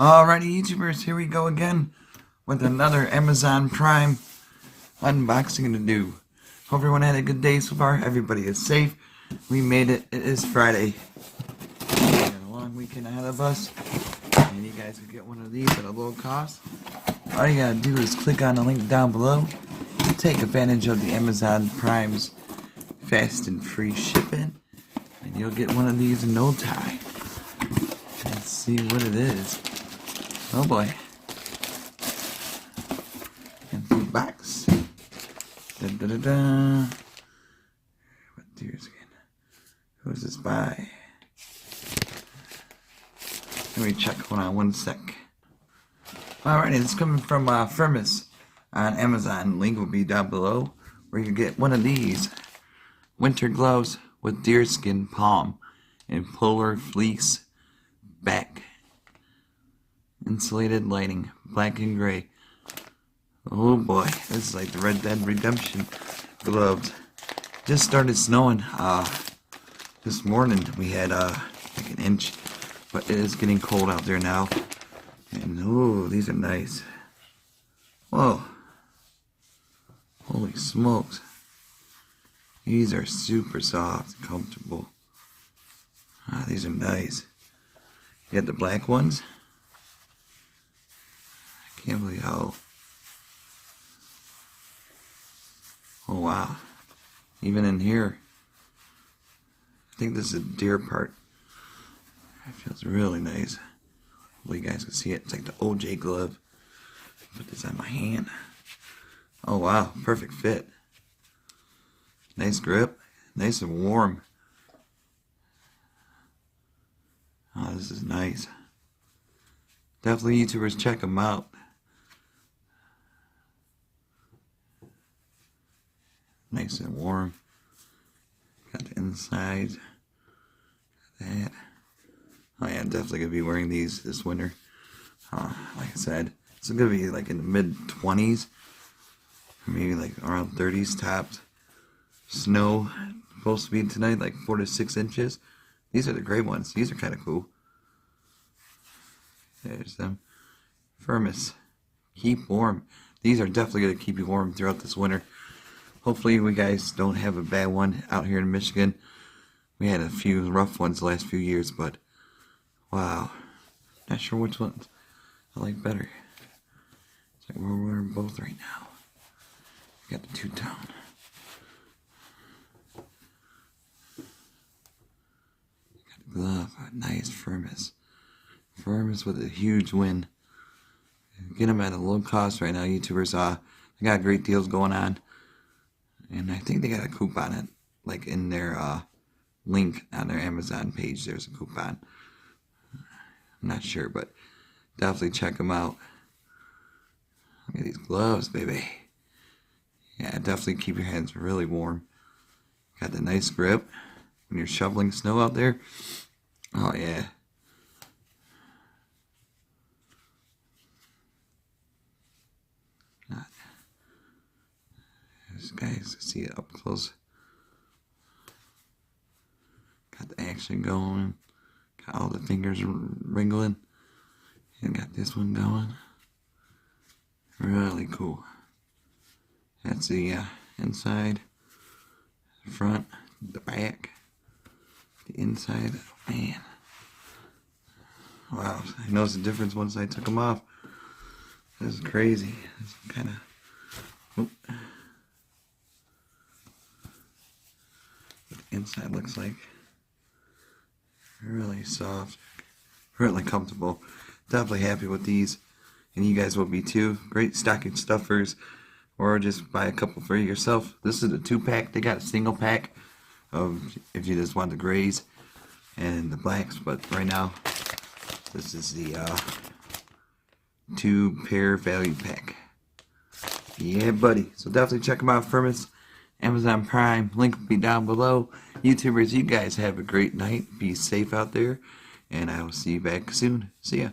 Alrighty, YouTubers, here we go again with another Amazon Prime unboxing to do. Hope everyone had a good day so far. Everybody is safe. We made it. It is Friday. We got a long weekend ahead of us. And you guys can get one of these at a low cost. All you gotta do is click on the link down below. Take advantage of the Amazon Prime's fast and free shipping. And you'll get one of these in no time. Let's see what it is. Oh boy. Empty box. Da da da da. What Deerskin? Who's this by? Let me check. Hold on one sec. Alrighty, it's coming from Furmis on Amazon. Link will be down below. Where you can get one of these winter gloves with deerskin palm and polar fleece back. Insulated lining, black and gray. Oh boy, this is like the Red Dead Redemption gloves. Just started snowing this morning. We had like an inch, but it is getting cold out there now. And oh, these are nice. Whoa, holy smokes, these are super soft and comfortable. These are nice. You got the black ones. Can't believe how. Oh wow. Even in here. I think this is a deer part. It feels really nice. Hopefully you guys can see it. It's like the OJ glove. Put this on my hand. Oh wow. Perfect fit. Nice grip. Nice and warm. Oh, this is nice. Definitely YouTubers check them out. Nice and warm. Got the inside. That. Oh yeah, I'm definitely gonna be wearing these this winter. Like I said, it's gonna be like in the mid 20s, maybe like around 30s tops. Snow supposed to be tonight, like 4 to 6 inches. These are the gray ones. These are kind of cool. There's them. Furmis. Keep warm. These are definitely gonna keep you warm throughout this winter. Hopefully you guys don't have a bad one out here in Michigan. We had a few rough ones the last few years, but wow. Not sure which ones I like better. It's like we're wearing both right now. We got the two-tone. Got the glove. Nice Furmis. Furmis with a huge win. Get them at a low cost right now, YouTubers. They got great deals going on. And I think they got a coupon in, like in their link on their Amazon page. There's a coupon. I'm not sure, but definitely check them out. Look at these gloves, baby. Yeah, definitely keep your hands really warm. Got the nice grip when you're shoveling snow out there. Oh yeah. Guys, see it up close. Got the action going. Got all the fingers wriggling. And got this one going. Really cool. That's the inside, the front, the back, the inside. Man. Wow, I noticed the difference once I took them off. This is crazy. This kind of. Inside looks like really soft, really comfortable. Definitely happy with these, and you guys will be too. Great stocking stuffers, or just buy a couple for yourself. This is a 2-pack. They got a single pack of if you just want the grays and the blacks, but right now this is the 2-pair value pack. Yeah, buddy. So definitely check them out, Furmis. Amazon Prime, link will be down below. YouTubers, you guys have a great night. Be safe out there, and I will see you back soon. See ya.